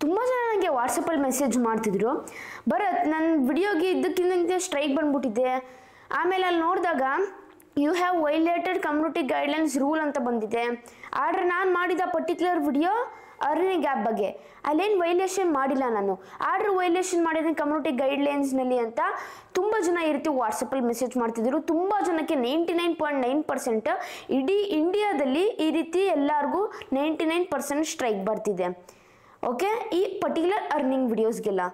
ತುಂಬ ಜನ ನನಗೆ ವಾಟ್ಸಪ್ಪಲ್ಲಿ ಮೆಸೇಜ್ ಮಾಡ್ತಿದ್ರು, ಭರತ್ ನನ್ನ ವಿಡಿಯೋಗೆ ಇದ್ದಕ್ಕಿದ್ದಂತೆ ಸ್ಟ್ರೈಕ್ ಬಂದ್ಬಿಟ್ಟಿದೆ. ಆಮೇಲೆ ಅಲ್ಲಿ ನೋಡಿದಾಗ you have violated community guidelines rule ಅಂತ ಬಂದಿದೆ. ಆದರೆ ನಾನು ಮಾಡಿದ ಪರ್ಟಿಕ್ಯುಲರ್ ವಿಡಿಯೋ ಅರ್ನಿಂಗ್ ಆ್ಯಪ್ ಬಗ್ಗೆ ಅಲ್ಲೇನು ವೈಲೇಷನ್ ಮಾಡಿಲ್ಲ. ನಾನು ಆರ್ಡ್ರ್ ವೈಲೇಷನ್ ಮಾಡಿದ್ದೀನಿ ಕಮ್ಯುನಿಟಿ ಗೈಡ್ಲೈನ್ಸ್ನಲ್ಲಿ ಅಂತ ತುಂಬ ಜನ ಈ ರೀತಿ ವಾಟ್ಸಪ್ಪಲ್ಲಿ ಮೆಸೇಜ್ ಮಾಡ್ತಿದ್ರು. ತುಂಬ ಜನಕ್ಕೆ 99.9% ಇಡೀ ಇಂಡಿಯಾದಲ್ಲಿ ಈ ರೀತಿ ಎಲ್ಲರಿಗೂ 99% ಸ್ಟ್ರೈಕ್ ಬರ್ತಿದೆ. ಓಕೆ, ಈ ಪರ್ಟಿಕ್ಯುಲರ್ ಅರ್ನಿಂಗ್ ವಿಡಿಯೋಸ್ಗೆಲ್ಲ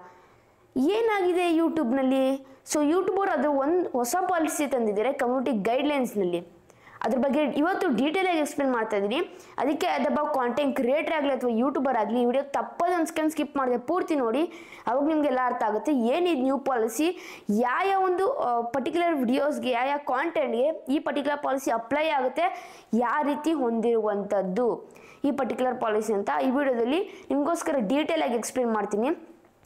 ಏನಾಗಿದೆ ಯೂಟ್ಯೂಬ್ನಲ್ಲಿ? ಸೊ ಯೂಟ್ಯೂಬರ್ ಅದು ಒಂದು ಹೊಸ ಪಾಲಿಸಿ ತಂದಿದ್ದಾರೆ ಕಮ್ಯುನಿಟಿ ಗೈಡ್ಲೈನ್ಸ್ನಲ್ಲಿ. ಅದ್ರ ಬಗ್ಗೆ ಇವತ್ತು ಡೀಟೇಲಾಗಿ ಎಕ್ಸ್ಪ್ಲೇನ್ ಮಾಡ್ತಾ ಇದ್ದೀನಿ. ಅದಕ್ಕೆ ಅದಬ್ಬ ಕಾಂಟೆಂಟ್ ಕ್ರಿಯೇಟರ್ ಆಗಲಿ ಅಥವಾ ಯೂಟ್ಯೂಬರ್ ಆಗಲಿ ಈ ವಿಡಿಯೋ ತಪ್ಪದ ಒಂದು ಸೆಕೆಂಡ್ ಸ್ಕಿಪ್ ಮಾಡಿದೆ ಪೂರ್ತಿ ನೋಡಿ, ಅವಾಗ ನಿಮಗೆಲ್ಲ ಅರ್ಥ ಆಗುತ್ತೆ ಏನಿದು ನ್ಯೂ ಪಾಲಿಸಿ, ಯಾವ ಒಂದು ಪರ್ಟಿಕ್ಯುಲರ್ ವಿಡಿಯೋಸ್ಗೆ ಯಾವ ಕಾಂಟೆಂಟ್ಗೆ ಈ ಪರ್ಟಿಕ್ಯುಲರ್ ಪಾಲಿಸಿ ಅಪ್ಲೈ ಆಗುತ್ತೆ, ಯಾವ ರೀತಿ ಹೊಂದಿರುವಂಥದ್ದು ಈ ಪರ್ಟಿಕ್ಯುಲರ್ ಪಾಲಿಸಿ ಅಂತ ಈ ವಿಡಿಯೋದಲ್ಲಿ ನಿಮಗೋಸ್ಕರ ಡೀಟೇಲಾಗಿ ಎಕ್ಸ್ಪ್ಲೇನ್ ಮಾಡ್ತೀನಿ.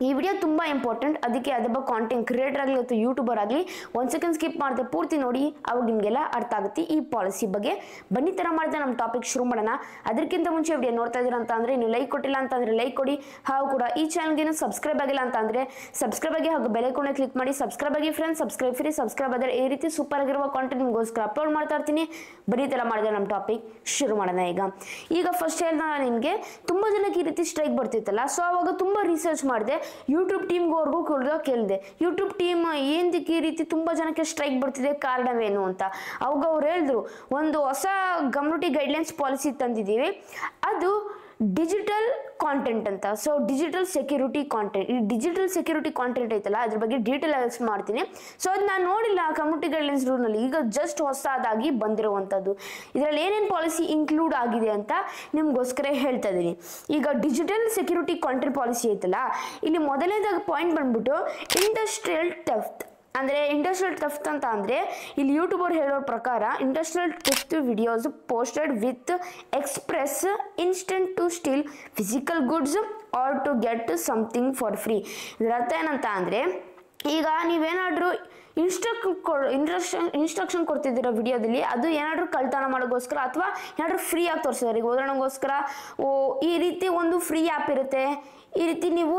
ಈ ವಿಡಿಯೋ ತುಂಬ ಇಂಪಾರ್ಟೆಂಟ್. ಅದಕ್ಕೆ ಅದಬ್ಬ ಕಾಂಟೆಂಟ್ ಕ್ರಿಯೇಟರ್ ಆಗಲಿ ಅಥವಾ ಯೂಟ್ಯೂಬರ್ ಆಗಲಿ ಒಂದು ಸೆಕೆಂಡ್ ಸ್ಕಿಪ್ ಮಾಡಿದೆ ಪೂರ್ತಿ ನೋಡಿ, ಅವಾಗ ನಿಮಗೆಲ್ಲ ಅರ್ಥ ಆಗುತ್ತೆ ಈ ಪಾಲಿಸಿ ಬಗ್ಗೆ. ಬನ್ನಿ ಥರ ಮಾಡಿದೆ ನಮ್ಮ ಟಾಪಿಕ್ ಶುರು ಮಾಡೋಣ. ಅದಕ್ಕಿಂತ ಮುಂಚೆ ವಿಡಿಯೋ ನೋಡ್ತಾ ಇದ್ದೀರಾ ಅಂತ ಅಂದರೆ ನೀವು ಲೈಕ್ ಕೊಟ್ಟಿಲ್ಲ ಅಂತಂದರೆ ಲೈಕ್ ಕೊಡಿ. ಹಾಗೂ ಕೂಡ ಈ ಚಾನಲ್ಗೆ ಸಬ್ಸ್ಕ್ರೈಬ್ ಆಗಿಲ್ಲ ಅಂತ ಅಂದರೆ ಸಬ್ಸ್ಕ್ರೈಬ್ ಆಗಿ ಹಾಗೂ ಬೆಲ್ ಐಕಾನ್ ಕ್ಲಿಕ್ ಮಾಡಿ ಸಬ್ಸ್ಕ್ರೈಬ್ ಆಗಿ ಫ್ರೆಂಡ್ಸ್. ಸಬ್ಸ್ಕ್ರೈಬ್ ಫ್ರೀ, ಸಬ್ಸ್ಕ್ರೈಬ್ ಆದರೆ ಈ ರೀತಿ ಸೂಪರ್ ಆಗಿರುವ ಕಾಂಟೆಂಟ್ ನಿಮಗೋಸ್ಕರ ಅಪ್ಲೋಡ್ ಮಾಡ್ತಾ ಇರ್ತೀನಿ. ಬನ್ನಿ ಥರ ಮಾಡಿದೆ ನಮ್ಮ ಟಾಪಿಕ್ ಶುರು ಮಾಡೋಣ. ಈಗ ಫಸ್ಟ್ ಹೇಳ್ದ ನಿಮಗೆ ತುಂಬ ಜನಕ್ಕೆ ಈ ರೀತಿ ಸ್ಟ್ರೈಕ್ ಬರ್ತಿತ್ತಲ್ಲ, ಸೊ ಅವಾಗ ತುಂಬ ರಿಸರ್ಚ್ ಮಾಡಿದೆ. ಯೂಟ್ಯೂಬ್ ಟೀಮ್ಗೋರ್ಗೂ ಕೂಡ ಕೇಳಿದೆ, ಯೂಟ್ಯೂಬ್ ಟೀಮ್ ಏನಕ್ಕೆ ಈ ರೀತಿ ತುಂಬ ಜನಕ್ಕೆ ಸ್ಟ್ರೈಕ್ ಬರ್ತಿದೆ, ಕಾರಣವೇನು ಅಂತ. ಅವಾಗ ಅವ್ರು ಹೇಳಿದ್ರು, ಒಂದು ಹೊಸ ಕಮ್ಯುನಿಟಿ ಗೈಡ್ಲೈನ್ಸ್ ಪಾಲಿಸಿ ತಂದಿದ್ದೀವಿ, ಅದು ಡಿಜಿಟಲ್ ಕಾಂಟೆಂಟ್ ಅಂತ. ಸೊ ಡಿಜಿಟಲ್ ಸೆಕ್ಯೂರಿಟಿ ಕಾಂಟೆಂಟ್, ಈ ಡಿಜಿಟಲ್ ಸೆಕ್ಯೂರಿಟಿ ಕಾಂಟೆಂಟ್ ಐತಲ್ಲ ಅದ್ರ ಬಗ್ಗೆ ಡೀಟೇಲ್ ಆಗಿ ಮಾಡ್ತೀನಿ. ಸೊ ಅದು ನಾನು ನೋಡಿಲ್ಲ ಕಮ್ಯುನಿಟಿ ಗೈಡ್ಲೈನ್ಸ್ ರೂಲ್ನಲ್ಲಿ, ಈಗ ಜಸ್ಟ್ ಹೊಸದಾಗಿ ಬಂದಿರುವಂಥದ್ದು. ಇದರಲ್ಲಿ ಏನೇನು ಪಾಲಿಸಿ ಇನ್ಕ್ಲೂಡ್ ಆಗಿದೆ ಅಂತ ನಿಮಗೋಸ್ಕರ ಹೇಳ್ತಾ ಇದ್ದೀನಿ. ಈಗ ಡಿಜಿಟಲ್ ಸೆಕ್ಯೂರಿಟಿ ಕಾಂಟೆಂಟ್ ಪಾಲಿಸಿ ಐತಲ್ಲ, ಇಲ್ಲಿ ಮೊದಲನೇದಾಗಿ ಪಾಯಿಂಟ್ ಬಂದ್ಬಿಟ್ಟು ಇಂಡಸ್ಟ್ರಿಯಲ್ ಥೆಫ್ಟ್. ಅಂದರೆ ಇಂಡಸ್ಟ್ರಿಯಲ್ ಥೆಫ್ಟ್ ಅಂತ ಅಂದರೆ ಇಲ್ಲಿ ಯೂಟ್ಯೂಬರ್ ಹೇಳೋ ಪ್ರಕಾರ industrial theft videos posted with express intent to steal physical goods or to get something for free. ಇದರ ಅರ್ಥ ಏನಂತ ಅಂದರೆ, ಈಗ ನೀವೇನಾದರೂ ಇನ್ಸ್ಟ್ರಕ್ಷನ್ ಕೊಡ್ತಿದ್ದೀರ ವಿಡಿಯೋದಲ್ಲಿ, ಅದು ಏನಾದರೂ ಕಳ್ತನ ಮಾಡೋಕ್ಕೋಸ್ಕರ ಅಥವಾ ಏನಾದರೂ ಫ್ರೀ ಆಗಿ ತೋರಿಸಿದಾರೆ. ಈಗ ಉದಾಹರಣೆಗೋಸ್ಕರ ಈ ರೀತಿ ಒಂದು ಫ್ರೀ ಆ್ಯಪ್ ಇರುತ್ತೆ, ಈ ರೀತಿ ನೀವು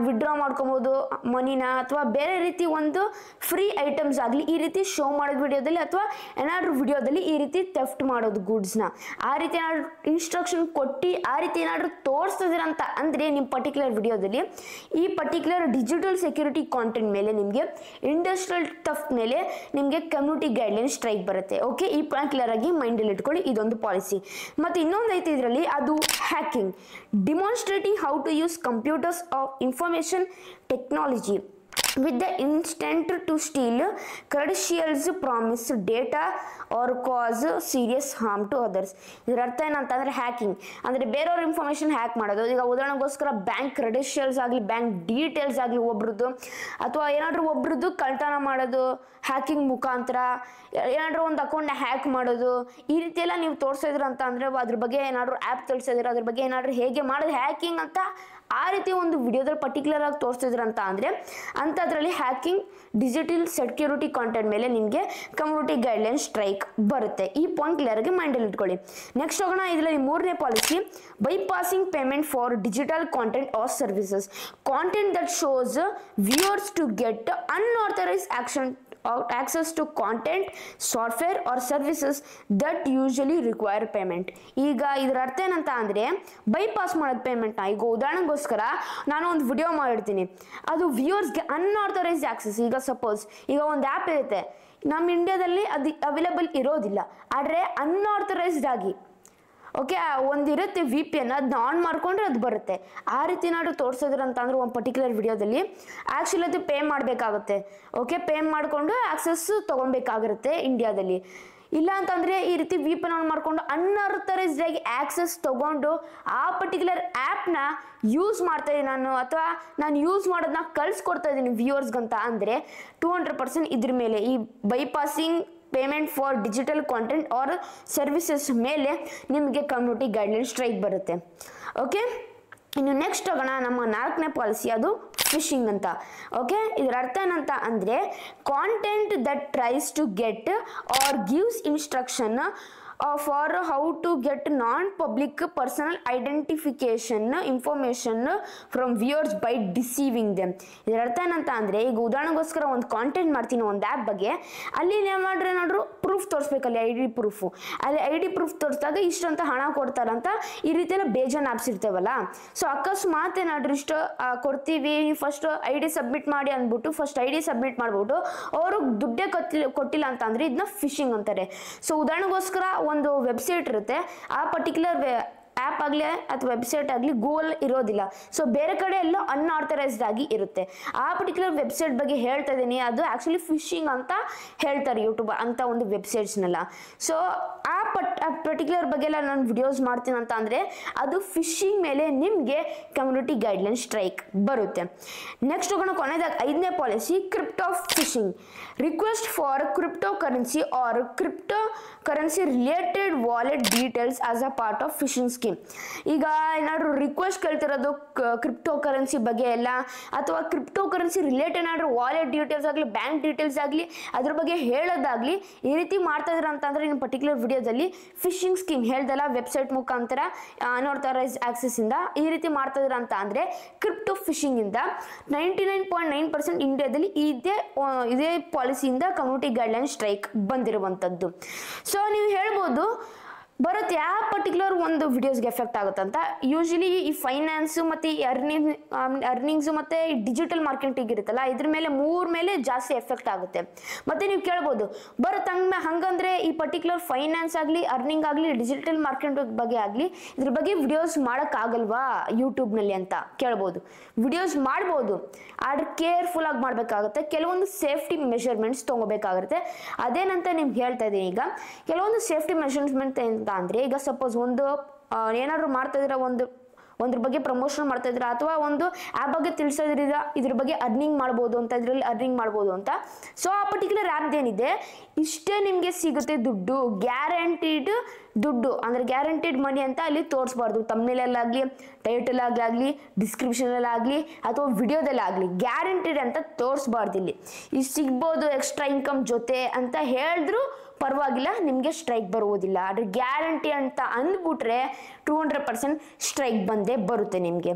ವಿಡ್ರಾ ಮಾಡ್ಕೊಬೋದು ಮನಿನ, ಅಥವಾ ಬೇರೆ ರೀತಿ ಒಂದು ಫ್ರೀ ಐಟಮ್ಸ್ ಆಗಲಿ ಈ ರೀತಿ ಶೋ ಮಾಡೋದು ವಿಡಿಯೋದಲ್ಲಿ, ಅಥವಾ ಏನಾದರೂ ವಿಡಿಯೋದಲ್ಲಿ ಈ ರೀತಿ ಥೆಫ್ಟ್ ಮಾಡೋದು ಗೂಡ್ಸ್ನ, ಆ ರೀತಿ ಏನಾದರೂ ಇನ್ಸ್ಟ್ರಕ್ಷನ್ ಕೊಟ್ಟು ಆ ರೀತಿ ಏನಾದರೂ ತೋರಿಸ್ತಿದ್ದೀರಂತ ಅಂದರೆ ನಿಮ್ಮ ಪರ್ಟಿಕ್ಯುಲರ್ ವಿಡಿಯೋದಲ್ಲಿ ಈ ಪರ್ಟಿಕ್ಯುಲರ್ ಡಿಜಿಟಲ್ ಸೆಕ್ಯೂರಿಟಿ ಕಾಂಟೆಂಟ್ ಮೇಲೆ ನಿಮಗೆ ಇಂಡಸ್ಟ್ರಿಯಲ್ ಥೆಫ್ಟ್ ಮೇಲೆ ನಿಮಗೆ ಕಮ್ಯುನಿಟಿ ಗೈಡ್ಲೈನ್ ಸ್ಟ್ರೈಕ್ ಬರುತ್ತೆ. ಓಕೆ, ಈ ಪಾಯಿಂಟ್ ಕ್ಲಿಯರ್ ಆಗಿ ಮೈಂಡಲ್ಲಿ ಇಟ್ಕೊಳ್ಳಿ, ಇದೊಂದು ಪಾಲಿಸಿ. ಮತ್ತು ಇನ್ನೊಂದು ಐತೆ ಇದರಲ್ಲಿ, ಅದು hacking, demonstrating how to use computers of information technology with the intent to steal credentials, promise data or cause serious harm to others. ಇದರ ಅರ್ಥ ಏನಂತಂದರೆ ಹ್ಯಾಕಿಂಗ್ ಅಂದರೆ ಬೇರೆಯವ್ರ ಇನ್ಫಾರ್ಮೇಷನ್ ಹ್ಯಾಕ್ ಮಾಡೋದು. ಈಗ ಉದಾಹರಣೆಗೋಸ್ಕರ ಬ್ಯಾಂಕ್ ಕ್ರೆಡೆನ್ಷಿಯಲ್ಸ್ ಆಗಲಿ, ಬ್ಯಾಂಕ್ ಡೀಟೇಲ್ಸ್ ಆಗಲಿ ಒಬ್ರದ್ದು, ಅಥವಾ ಏನಾದರೂ ಒಬ್ರದ್ದು ಕಳ್ತನ ಮಾಡೋದು ಹ್ಯಾಕಿಂಗ್ ಮುಖಾಂತರ, ಏನಾದರೂ ಒಂದು ಅಕೌಂಟ್ನ ಹ್ಯಾಕ್ ಮಾಡೋದು, ಈ ರೀತಿ ಎಲ್ಲ ನೀವು ತೋರಿಸಿದ್ರು ಅಂತ ಅಂದರೆ ಅದ್ರ ಬಗ್ಗೆ ಏನಾದರೂ ಆ್ಯಪ್ ತೋರಿಸಿದ್ರೆ ಅದ್ರ ಬಗ್ಗೆ ಏನಾದರೂ ಹೇಗೆ ಮಾಡೋದು ಹ್ಯಾಕಿಂಗ್ ಅಂತ ಆ ರೀತಿ ಒಂದು ವಿಡಿಯೋದಲ್ಲಿ ಪರ್ಟಿಕ್ಯುಲರ್ ಆಗಿ ತೋರಿಸ್ತಿದ್ರು ಅಂತ ಅಂದರೆ ಅಂಥದ್ರಲ್ಲಿ ಹ್ಯಾಕಿಂಗ್ ಡಿಜಿಟಲ್ ಸೆಕ್ಯೂರಿಟಿ ಕಾಂಟೆಂಟ್ ಮೇಲೆ ನಿಮಗೆ ಕಮ್ಯುನಿಟಿ ಗೈಡ್ಲೈನ್ ಸ್ಟ್ರೈಕ್ ಬರುತ್ತೆ. ಈ ಪಾಯಿಂಟ್ ಕ್ಲಿಯರ್ಗೆ ಮೈಂಡಲ್ಲಿ ಇಟ್ಕೊಳ್ಳಿ. ನೆಕ್ಸ್ಟ್ ಹೋಗೋಣ. ಇದರಲ್ಲಿ ಮೂರನೇ policy, bypassing payment for digital content or services, content that shows viewers to get unauthorised access to content, software or services that usually require payment. ಈಗ ಇದರ ಅರ್ಥ ಏನಂತ ಅಂದರೆ ಬೈಪಾಸ್ ಮಾಡೋದು ಪೇಮೆಂಟ್ನ. ಈಗ ಉದಾಹರಣೆಗೋಸ್ಕರ ನಾನು ಒಂದು ವಿಡಿಯೋ ಮಾಡಿರ್ತೀನಿ, ಅದು ವ್ಯೂವರ್ಸ್ಗೆ ಅನ್ಆಥರೈಸ್ಡ್ ಆಕ್ಸೆಸ್. ಈಗ ಸಪೋಸ್ ಈಗ ಒಂದು ಆ್ಯಪ್ ಇರುತ್ತೆ ನಮ್ಮ ಇಂಡಿಯಾದಲ್ಲಿ, ಅದು ಅವೈಲೇಬಲ್ ಇರೋದಿಲ್ಲ, ಆದರೆ ಅನ್ಆಥರೈಸ್ಡ್ ಆಗಿ ಓಕೆ ಒಂದಿರುತ್ತೆ VPN, ಅದನ್ನ ಆನ್ ಮಾಡಿಕೊಂಡ್ರೆ ಅದು ಬರುತ್ತೆ. ಆ ರೀತಿ ಏನಾದರೂ ತೋರಿಸಿದ್ರು ಅಂತ ಅಂದ್ರೆ ಒಂದು ಪರ್ಟಿಕ್ಯುಲರ್ ವಿಡಿಯೋದಲ್ಲಿ ಆ್ಯಕ್ಚುಲಿ ಅದು ಪೇ ಮಾಡಬೇಕಾಗುತ್ತೆ. ಓಕೆ, ಪೇ ಮಾಡಿಕೊಂಡು ಆಕ್ಸೆಸ್ ತೊಗೊಬೇಕಾಗಿರುತ್ತೆ ಇಂಡಿಯಾದಲ್ಲಿ. ಇಲ್ಲ ಅಂತಂದರೆ ಈ ರೀತಿ VPN ಆನ್ ಮಾಡಿಕೊಂಡು ಅನ್ಆಥರೈಸ್ಡ್ ಆಗಿ ಆಕ್ಸೆಸ್ ತೊಗೊಂಡು ಆ ಪರ್ಟಿಕ್ಯುಲರ್ ಆ್ಯಪ್ನ ಯೂಸ್ ಮಾಡ್ತಾ ಇದ್ದೀನಿ ನಾನು, ಅಥವಾ ನಾನು ಯೂಸ್ ಮಾಡೋದನ್ನ ಕಳಿಸ್ಕೊಡ್ತಾ ಇದ್ದೀನಿ ವ್ಯೂವರ್ಸ್ಗಂತ ಅಂದರೆ 200% ಇದ್ರ ಮೇಲೆ ಈ bypassing payment for digital content or services ಮೇಲೆ ನಿಮಗೆ ಕಮ್ಯುನಿಟಿ ಗೈಡ್ಲೈನ್ ಸ್ಟ್ರೈಕ್ ಬರುತ್ತೆ. ಓಕೆ, ಇನ್ನು ನೆಕ್ಸ್ಟ್ ಹೋಗೋಣ. ನಮ್ಮ 4ನೇ ಪಾಲಿಸಿ, ಅದು ಫಿಶಿಂಗ್ ಅಂತ. ಓಕೆ, ಇದರ ಅರ್ಥ ಏನಂತ ಅಂದರೆ content that tries to get or gives instruction for how to get non public personal identification information from viewers by deceiving them. ಇದರ ಅರ್ಥ ಏನಂತ ಅಂದರೆ, ಈಗ ಉದಾಹರಣೆಗೋಸ್ಕರ ಒಂದು ಕಾಂಟೆಂಟ್ ಮಾಡ್ತೀನಿ ಒಂದು ಆ್ಯಪ್ ಬಗ್ಗೆ, ಅಲ್ಲಿ ನೀವು ಮಾಡ್ರೆ ಏನಾದರೂ ಪ್ರೂಫ್ ತೋರಿಸ್ಬೇಕಲ್ಲಿ ID ಪ್ರೂಫು, ಅಲ್ಲಿ ID ಪ್ರೂಫ್ ತೋರಿಸಿದಾಗ ಇಷ್ಟು ಅಂತ ಹಣ ಕೊಡ್ತಾರಂತ ಈ ರೀತಿ ಎಲ್ಲ ಬೇಜಾನ್ ಆ್ಯಪ್ಸ್ ಇರ್ತೇವಲ್ಲ. ಸೊ ಅಕಸ್ಮಾತ್ ಏನಾದರೂ ಇಷ್ಟು ಕೊಡ್ತೀವಿ, ಫಸ್ಟ್ ID ಸಬ್ಮಿಟ್ ಮಾಡಿ ಅಂದ್ಬಿಟ್ಟು ಫಸ್ಟ್ ID ಸಬ್ಮಿಟ್ ಮಾಡ್ಬಿಟ್ಟು ಅವರು ದುಡ್ಡೇ ಕೊಟ್ಟಿಲ್ಲ ಅಂತ ಅಂದರೆ ಇದನ್ನ ಫಿಶಿಂಗ್ ಅಂತಾರೆ. ಸೊ ಉದಾಹರಣೆಗೋಸ್ಕರ ಒಂದು ವೆಬ್ಸೈಟ್ ಇರುತ್ತೆ, ಆ ಪರ್ಟಿಕ್ಯುಲರ್ ಆ್ಯಪ್ ಆಗಲಿ ಅಥವಾ ವೆಬ್ಸೈಟ್ ಆಗಲಿ ಗೂಗಲ್ ಇರೋದಿಲ್ಲ. ಸೊ ಬೇರೆ ಕಡೆ ಎಲ್ಲೋ ಅನ್ಆಥರೈಸ್ಡ್ ಆಗಿ ಇರುತ್ತೆ. ಆ ಪರ್ಟಿಕ್ಯುಲರ್ ವೆಬ್ಸೈಟ್ ಬಗ್ಗೆ ಹೇಳ್ತಾ ಇದ್ದೀನಿ, ಅದು ಆ್ಯಕ್ಚುಲಿ ಫಿಶಿಂಗ್ ಅಂತ ಹೇಳ್ತಾರೆ ಯೂಟ್ಯೂಬ್ ಅಂತ ಒಂದು ವೆಬ್ಸೈಟ್ಸ್ನೆಲ್ಲ. ಸೊ ಆ ಪರ್ಟಿಕ್ಯುಲರ್ ಬಗ್ಗೆ ಎಲ್ಲ ನಾನು ವಿಡಿಯೋಸ್ ಮಾಡ್ತೀನಿ ಅಂತ ಅಂದರೆ ಅದು ಫಿಶಿಂಗ್ ಮೇಲೆ ನಿಮಗೆ ಕಮ್ಯುನಿಟಿ ಗೈಡ್ಲೈನ್ ಸ್ಟ್ರೈಕ್ ಬರುತ್ತೆ. ನೆಕ್ಸ್ಟ್ ಹೋಗೋಣ ಕೊನೆಯದಾಗಿ 5ನೇ policy, crypto phishing. Request for crypto currency or crypto currency related wallet details as a part of phishing scheme. ಈಗ ಏನಾದರೂ ರಿಕ್ವೆಸ್ಟ್ ಕೇಳ್ತಿರೋದು ಕ್ರಿಪ್ಟೋ ಕರೆನ್ಸಿ ಬಗ್ಗೆ ಎಲ್ಲ, ಅಥವಾ ಕ್ರಿಪ್ಟೋ ಕರೆನ್ಸಿ ರಿಲೇಟೆಡ್ ಏನಾದರೂ ವಾಲೆಟ್ ಡೀಟೇಲ್ಸ್ ಆಗಲಿ ಬ್ಯಾಂಕ್ ಡೀಟೇಲ್ಸ್ ಆಗಲಿ ಅದ್ರ ಬಗ್ಗೆ ಹೇಳೋದಾಗಲಿ ಈ ರೀತಿ ಮಾಡ್ತಾ ಇದ್ರ ಅಂತಂದರೆ ಇನ್ನು ಪರ್ಟಿಕ್ಯುಲರ್ ವಿಡಿಯೋದಲ್ಲಿ ಫಿಶಿಂಗ್ ಸ್ಕೀಮ್ ಹೇಳ್ದಲ್ಲ, ವೆಬ್ಸೈಟ್ ಮುಖಾಂತರ ಅನ್ಆಥರೈಸ್ಡ್ ಆಕ್ಸೆಸ್ ಇಂದ ಈ ರೀತಿ ಮಾಡ್ತಾ ಇದ್ರ ಅಂತ ಅಂದರೆ ಕ್ರಿಪ್ಟೋ ಫಿಶಿಂಗ್ ಇಂದ 99.9% ಇಂಡಿಯಾದಲ್ಲಿ ಇದೇ ಪಾಲಿಸಿಯಿಂದ ಕಮ್ಯುನಿಟಿ ಗೈಡ್ಲೈನ್ ಸ್ಟ್ರೈಕ್ ಬಂದಿರುವಂಥದ್ದು. ಸೊ ನೀವು ಹೇಳ್ಬೋದು ಬರುತ್ತೆ ಯಾವ ಪರ್ಟಿಕ್ಯುಲರ್ ಒಂದು ವಿಡಿಯೋಸ್ಗೆ ಎಫೆಕ್ಟ್ ಆಗುತ್ತಂತ. ಯೂಶಲಿ ಈ ಫೈನಾನ್ಸು ಮತ್ತು ಈ ಅರ್ನಿಂಗ್ಸು ಮತ್ತು ಈ ಡಿಜಿಟಲ್ ಮಾರ್ಕೆಟಿಂಗ್ ಇರುತ್ತಲ್ಲ, ಇದ್ರ ಮೇಲೆ ಮೇಲೆ ಜಾಸ್ತಿ ಎಫೆಕ್ಟ್ ಆಗುತ್ತೆ. ಮತ್ತು ನೀವು ಕೇಳ್ಬೋದು ಹಂಗಂದ್ರೆ ಈ ಪರ್ಟಿಕ್ಯುಲರ್ ಫೈನಾನ್ಸ್ ಆಗಲಿ ಅರ್ನಿಂಗ್ ಆಗಲಿ ಡಿಜಿಟಲ್ ಮಾರ್ಕೆಟಿಂಗ್ ಬಗ್ಗೆ ಆಗಲಿ ಇದ್ರ ಬಗ್ಗೆ ವಿಡಿಯೋಸ್ ಮಾಡೋಕ್ಕಾಗಲ್ವಾ ಯೂಟ್ಯೂಬ್ನಲ್ಲಿ ಅಂತ ಕೇಳ್ಬೋದು. ವಿಡಿಯೋಸ್ ಮಾಡ್ಬೋದು, ಆದ್ರೆ ಕೇರ್ಫುಲ್ ಆಗಿ ಮಾಡಬೇಕಾಗುತ್ತೆ. ಕೆಲವೊಂದು ಸೇಫ್ಟಿ ಮೆಷರ್ಮೆಂಟ್ಸ್ ತೊಗೋಬೇಕಾಗುತ್ತೆ. ಅದೇನಂತ ನಿಮ್ಗೆ ಹೇಳ್ತಾ ಇದ್ದೀನಿ. ಈಗ ಕೆಲವೊಂದು ಸೇಫ್ಟಿ ಮೆಷರ್ಮೆಂಟ್ ಅಂದರೆ, ಈಗ ಸಪೋಸ್ ಒಂದು ಏನಾದರೂ ಮಾಡ್ತಾ ಇದ್ರೆ ಒಂದ್ರ ಬಗ್ಗೆ ಪ್ರಮೋಷನ್ ಮಾಡ್ತಾ ಇದ್ರ ಅಥವಾ ಒಂದು ಆ್ಯಪ್ ಬಗ್ಗೆ ತಿಳಿಸೋದ್ರಿಂದ ಇದ್ರ ಬಗ್ಗೆ ಅರ್ನಿಂಗ್ ಮಾಡ್ಬೋದು ಅಂತ, ಇದರಲ್ಲಿ ಅರ್ನಿಂಗ್ ಮಾಡ್ಬೋದು ಅಂತ. ಸೊ ಆ ಪರ್ಟಿಕ್ಯುಲರ್ ಆ್ಯಪ್ ಏನಿದೆ ಇಷ್ಟೇ ನಿಮಗೆ ಸಿಗುತ್ತೆ ದುಡ್ಡು, ಗ್ಯಾರಂಟಿಡ್ ದುಡ್ಡು ಅಂದರೆ ಗ್ಯಾರಂಟಿಡ್ ಮನಿ ಅಂತ ಅಲ್ಲಿ ತೋರಿಸ್ಬಾರ್ದು. ತಮ್ನೇಲಲ್ಲಾಗಲಿ ಟೈಟಲ್ ಆಗಲಿ ಡಿಸ್ಕ್ರಿಪ್ಷನಲ್ಲಾಗಲಿ ಅಥವಾ ವಿಡಿಯೋದಲ್ಲಾಗಲಿ ಗ್ಯಾರಂಟಿಡ್ ಅಂತ ತೋರಿಸ್ಬಾರ್ದು. ಇಲ್ಲಿ ಇಷ್ಟು ಸಿಗ್ಬೋದು ಎಕ್ಸ್ಟ್ರಾ ಇನ್ಕಮ್ ಜೊತೆ ಅಂತ ಹೇಳಿದ್ರು ಪರವಾಗಿಲ್ಲ, ನಿಮಗೆ ಸ್ಟ್ರೈಕ್ ಬರುವುದಿಲ್ಲ. ಆದರೆ ಗ್ಯಾರಂಟಿ ಅಂತ ಅಂದ್ಬಿಟ್ರೆ 200% ಸ್ಟ್ರೈಕ್ ಬಂದೇ ಬರುತ್ತೆ ನಿಮಗೆ.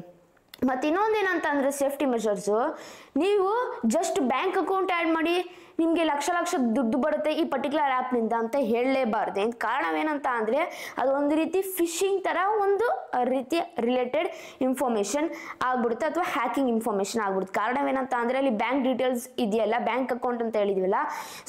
ಮತ್ತು ಇನ್ನೊಂದೇನಂತ ಅಂದರೆ ಸೇಫ್ಟಿ ಮೆಷರ್ಸು, ನೀವು ಜಸ್ಟ್ ಬ್ಯಾಂಕ್ ಅಕೌಂಟ್ ಆ್ಯಡ್ ಮಾಡಿ ನಿಮಗೆ ಲಕ್ಷ ದುಡ್ಡು ಬರುತ್ತೆ ಈ ಪರ್ಟಿಕ್ಯುಲರ್ ಆ್ಯಪ್ನಿಂದ ಅಂತ ಹೇಳಲೇಬಾರ್ದು. ಕಾರಣವೇನಂತ ಅಂದರೆ ಅದು ಒಂದು ರೀತಿ ಫಿಶಿಂಗ್ ಥರ ಒಂದು ರೀತಿಯ ರಿಲೇಟೆಡ್ ಇನ್ಫಾರ್ಮೇಷನ್ ಆಗ್ಬಿಡುತ್ತೆ ಅಥವಾ ಹ್ಯಾಕಿಂಗ್ ಇನ್ಫಾರ್ಮೇಷನ್ ಆಗ್ಬಿಡುತ್ತೆ. ಕಾರಣವೇನಂತ ಅಂದರೆ ಅಲ್ಲಿ ಬ್ಯಾಂಕ್ ಡೀಟೇಲ್ಸ್ ಇದೆಯಲ್ಲ, ಬ್ಯಾಂಕ್ ಅಕೌಂಟ್ ಅಂತ ಹೇಳಿದ್ವಲ್ಲ,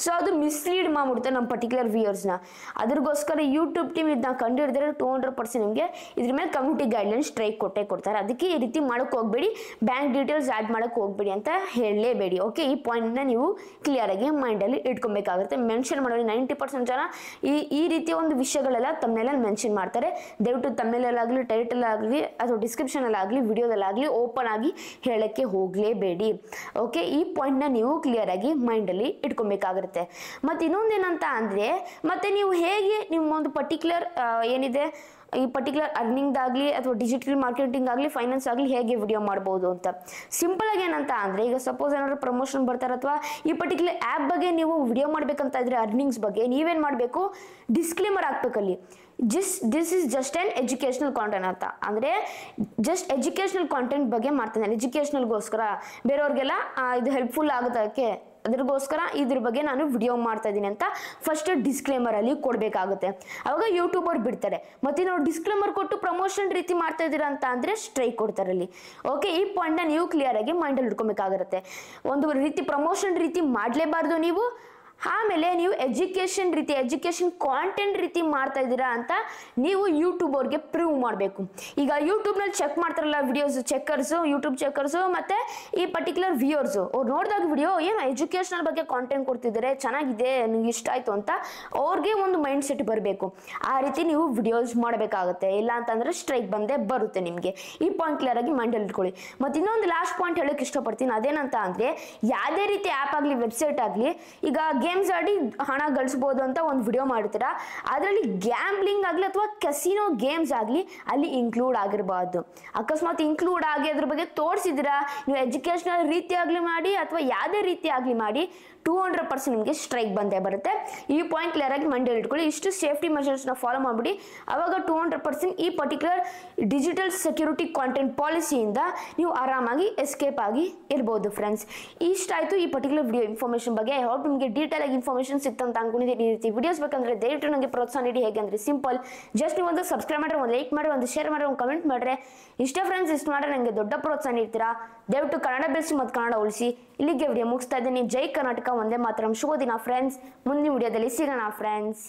ಸೊ ಅದು ಮಿಸ್ಲೀಡ್ ಮಾಡ್ಬಿಡುತ್ತೆ ನಮ್ಮ ಪರ್ಟಿಕ್ಯುಲರ್ ವ್ಯೂಯರ್ಸ್ನ. ಅದ್ರಗೋಸ್ಕರ ಯೂಟ್ಯೂಬ್ ಟೀಮ್ ಇದನ್ನ ಕಂಡು ಹಿಡಿದ್ರೆ 200% ನಿಮಗೆ ಇದ್ರ ಮೇಲೆ ಕಮ್ಯುನಿಟಿ ಗೈಡ್ಲೈನ್ ಸ್ಟ್ರೈಕ್ ಕೊಡ್ತಾರೆ. ಅದಕ್ಕೆ ಈ ರೀತಿ ಮಾಡೋಕ್ಕೆ ಹೋಗಬೇಡಿ, ಬ್ಯಾಂಕ್ ಡೀಟೇಲ್ಸ್ ಆ್ಯಡ್ ಮಾಡೋಕ್ಕೆ ಹೋಗಬೇಡಿ ಅಂತ ಹೇಳಲೇಬೇಡಿ. ಓಕೆ, ಈ ಪಾಯಿಂಟ್ನ ನೀವು ಕ್ಲಿಯರ್ ಆಗಿ ಮೈಂಡಲ್ಲಿ ಇಟ್ಕೊಬೇಕಾಗುತ್ತೆ. ಮೆನ್ಷನ್ ಮಾಡೋದು 90% ಜನ ಈ ರೀತಿಯ ಒಂದು ವಿಷಯಗಳೆಲ್ಲ ತಮ್ಮನೆಲ್ಲ ಮೆನ್ಷನ್ ಮಾಡ್ತಾರೆ. ದಯವಿಟ್ಟು ತಮ್ಮನೇಲಾಗಲಿ ಟೈಟಲ್ ಆಗಲಿ ಅಥವಾ ಡಿಸ್ಕ್ರಿಪ್ಷನಲ್ಲಾಗಲಿ ವಿಡಿಯೋದಲ್ಲಾಗಲಿ ಓಪನ್ ಆಗಿ ಹೇಳಕ್ಕೆ ಹೋಗಲೇಬೇಡಿ. ಓಕೆ, ಈ ಪಾಯಿಂಟ್ನ ನೀವು ಕ್ಲಿಯರ್ ಆಗಿ ಮೈಂಡಲ್ಲಿ ಇಟ್ಕೊಬೇಕಾಗುತ್ತೆ. ಮತ್ತು ಇನ್ನೊಂದೇನಂತ ಅಂದರೆ, ಮತ್ತೆ ನೀವು ಹೇಗೆ ನಿಮ್ಮ ಒಂದು ಪರ್ಟಿಕ್ಯುಲರ್ ಏನಿದೆ ಈ ಪರ್ಟಿಕ್ಯುಲರ್ ಅರ್ನಿಂಗ್ದಾಗಲಿ ಅಥವಾ ಡಿಜಿಟಲ್ ಮಾರ್ಕೆಟಿಂಗ್ ಆಗಲಿ ಫೈನಾನ್ಸ್ ಆಗಲಿ ಹೇಗೆ ವಿಡಿಯೋ ಮಾಡ್ಬೋದು ಅಂತ ಸಿಂಪಲ್ ಆಗಿ ಏನಂತ ಅಂದರೆ, ಈಗ ಸಪೋಸ್ ಏನಾದ್ರು ಪ್ರಮೋಷನ್ ಬರ್ತಾರೆ ಅಥವಾ ಈ ಪರ್ಟಿಕ್ಯುಲರ್ ಆ್ಯಪ್ ಬಗ್ಗೆ ನೀವು ವಿಡಿಯೋ ಮಾಡಬೇಕಂತ ಇದ್ರೆ ಅರ್ನಿಂಗ್ಸ್ ಬಗ್ಗೆ ನೀವೇನು ಮಾಡಬೇಕು, ಡಿಸ್ಕ್ಲೇಮರ್ ಹಾಕ್ಬೇಕಲ್ಲಿ. This is just an educational content ಅಂತ. ಅಂದರೆ ಜಸ್ಟ್ ಎಜುಕೇಷನಲ್ ಕಾಂಟೆಂಟ್ ಬಗ್ಗೆ ಮಾಡ್ತಾನೆ, ಎಜುಕೇಷನಲ್ಗೋಸ್ಕರ ಬೇರೆಯವ್ರಿಗೆಲ್ಲ ಇದು ಹೆಲ್ಪ್ಫುಲ್ ಆಗೋದಕ್ಕೆ ಅದ್ರಗೋಸ್ಕರ ಇದ್ರ ಬಗ್ಗೆ ನಾನು ವಿಡಿಯೋ ಮಾಡ್ತಾ ಇದ್ದೀನಿ ಅಂತ ಫಸ್ಟ್ ಡಿಸ್ಕ್ಲೇಮರ್ ಅಲ್ಲಿ ಕೊಡಬೇಕಾಗುತ್ತೆ. ಅವಾಗ ಯೂಟ್ಯೂಬರ್ ಬಿಡ್ತಾರೆ. ಮತ್ತೆ ನಾವು ಡಿಸ್ಕ್ಲೇಮರ್ ಕೊಟ್ಟು ಪ್ರಮೋಷನ್ ರೀತಿ ಮಾಡ್ತಾ ಇದ್ದೀರಾ ಅಂತ ಅಂದರೆ ಸ್ಟ್ರೈಕ್ ಕೊಡ್ತಾರೆ ಅಲ್ಲಿ. ಓಕೆ, ಈ ಪಾಯಿಂಟ್ನ ನೀವು ಕ್ಲಿಯರ್ ಆಗಿ ಮೈಂಡಲ್ಲಿ ಇಟ್ಕೊಬೇಕಾಗಿರುತ್ತೆ. ಒಂದು ರೀತಿ ಪ್ರಮೋಷನ್ ರೀತಿ ಮಾಡಲೇಬಾರ್ದು ನೀವು. ಆಮೇಲೆ ನೀವು ಎಜುಕೇಷನ್ ಕಾಂಟೆಂಟ್ ರೀತಿ ಮಾಡ್ತಾ ಇದ್ದೀರಾ ಅಂತ ನೀವು ಯೂಟ್ಯೂಬರ್ಗೆ ಪ್ರೂವ್ ಮಾಡಬೇಕು. ಈಗ ಯೂಟ್ಯೂಬ್ನಲ್ಲಿ ಚೆಕ್ ಮಾಡ್ತಾರಲ್ಲ ವಿಡಿಯೋಸ್ ಯೂಟ್ಯೂಬ್ ಚೆಕ್ಕರ್ಸು ಮತ್ತು ಈ ಪರ್ಟಿಕ್ಯುಲರ್ ವ್ಯೂಯರ್ಸು, ಅವ್ರು ನೋಡಿದಾಗ ವಿಡಿಯೋ ಏನು ಎಜುಕೇಷನಲ್ ಬಗ್ಗೆ ಕಾಂಟೆಂಟ್ ಕೊಡ್ತಿದ್ದಾರೆ, ಚೆನ್ನಾಗಿದೆ, ನನಗೆ ಇಷ್ಟ ಆಯಿತು ಅಂತ ಅವ್ರಿಗೆ ಒಂದು ಮೈಂಡ್ ಸೆಟ್ ಬರಬೇಕು. ಆ ರೀತಿ ನೀವು ವಿಡಿಯೋಸ್ ಮಾಡಬೇಕಾಗುತ್ತೆ. ಇಲ್ಲ ಅಂತಂದರೆ ಸ್ಟ್ರೈಕ್ ಬಂದೇ ಬರುತ್ತೆ ನಿಮಗೆ. ಈ ಪಾಯಿಂಟ್ ಕ್ಲಿಯರ್ ಆಗಿ ಮೈಂಡಲ್ಲಿ ಇಟ್ಕೊಳ್ಳಿ. ಮತ್ತು ಇನ್ನೊಂದು ಲಾಸ್ಟ್ ಪಾಯಿಂಟ್ ಹೇಳೋಕ್ಕೆ ಇಷ್ಟಪಡ್ತೀನಿ. ಅದೇನಂತ ಅಂದರೆ, ಯಾವುದೇ ರೀತಿ ಆ್ಯಪ್ ಆಗಲಿ ವೆಬ್ಸೈಟ್ ಆಗಲಿ, ಈಗ ಗೇಮ್ಸ್ ಆಡಿ ಹಣ ಗಳಿಸ್ಬೋದು ಅಂತ ಒಂದು ವಿಡಿಯೋ ಮಾಡ್ತೀರಾ, ಅದರಲ್ಲಿ ಗ್ಯಾಮ್ಲಿಂಗ್ ಆಗಲಿ ಅಥವಾ ಕೆಸಿನೋ ಗೇಮ್ಸ್ ಆಗಲಿ ಅಲ್ಲಿ ಇನ್ಕ್ಲೂಡ್ ಆಗಿರಬಾರ್ದು. ಅಕಸ್ಮಾತ್ ಇನ್ಕ್ಲೂಡ್ ಆಗಿ ಅದ್ರ ಬಗ್ಗೆ ತೋರಿಸಿದ್ದೀರಾ, ನೀವು ಎಜುಕೇಷನಲ್ ರೀತಿ ಆಗಲಿ ಮಾಡಿ ಅಥವಾ ಯಾವುದೇ ರೀತಿ ಆಗಲಿ ಮಾಡಿ 200% ನಿಮಗೆ ಸ್ಟ್ರೈಕ್ ಬಂದೇ ಬರುತ್ತೆ. ಈ ಪಾಯಿಂಟ್ ಕ್ಲಿಯರ್ ಆಗಿ ಮೈಂಡಲ್ಲಿ ಇಟ್ಕೊಳ್ಳಿ. ಇಷ್ಟು ಸೇಫ್ಟಿ ಮೆಷರ್ಸ್ನ ಫಾಲೋ ಮಾಡಿಬಿಡಿ, ಅವಾಗ 200% ಈ ಪರ್ಟಿಕ್ಯುಲರ್ ಡಿಜಿಟಲ್ ಸೆಕ್ಯೂರಿಟಿ ಕಾಂಟೆಂಟ್ ಪಾಲಿಸಿಯಿಂದ ನೀವು ಆರಾಮಾಗಿ ಎಸ್ಕೇಪ್ ಆಗಿ ಇರ್ಬೋದು ಫ್ರೆಂಡ್ಸ್. ಇಷ್ಟ ಆಯಿತು ಈ ಪರ್ಟಿಕ್ಯುಲರ್ ವಿಡಿಯೋ ಇನ್ಫಾರ್ಮೇಷನ್ ಬಗ್ಗೆ. ಐ ಹೋಪ್ ನಿಮಗೆ ಡೀಟೇಲ್ ಆಗಿ ಇನ್ಫಾರ್ಮೇಷನ್ ಸಿಕ್ತಂತ ಅನ್ಕೊಂಡಿದ್ದೀನಿ. ಈ ರೀತಿ ವಿಡಿಯೋಸ್ ಬೇಕಂದ್ರೆ ದಯವಿಟ್ಟು ನನಗೆ ಪ್ರೋತ್ಸಾಹ ನೀಡಿ. ಹೇಗೆ ಅಂದರೆ ಸಿಂಪಲ್, ಜಸ್ಟ್ ನೀವು ಒಂದು ಸಬ್ಸ್ಕ್ರೈಬ್ ಮಾಡಿರಿ, ಒಂದು ಲೈಕ್ ಮಾಡಿ, ಒಂದು ಶೇರ್ ಮಾಡಿ, ಒಂದು ಕಮೆಂಟ್ ಮಾಡಿದ್ರೆ ಇಷ್ಟೇ ಫ್ರೆಂಡ್ಸ್. ಇಷ್ಟು ಮಾಡಿದ್ರೆ ನನಗೆ ದೊಡ್ಡ ಪ್ರೋತ್ಸಾಹ ನೀಡ್ತೀರಾ. ದಯವಿಟ್ಟು ಕನ್ನಡ ಬೆಳೆಸಿ ಮತ್ತು ಕನ್ನಡ ಉಳಿಸಿ. ಇಲ್ಲಿಗೆ ವಿಡಿಯೋ ಮುಗಿಸ್ತಾ ಇದ್ದೀನಿ. ಜೈ ಕರ್ನಾಟಕ, ಒಂದೇ ಮಾತರಂ. ಶುಭ ದಿನ ಫ್ರೆಂಡ್ಸ್. ಮುಂದಿನ ವಿಡಿಯೋದಲ್ಲಿ ಸಿಗೋಣ ಫ್ರೆಂಡ್ಸ್.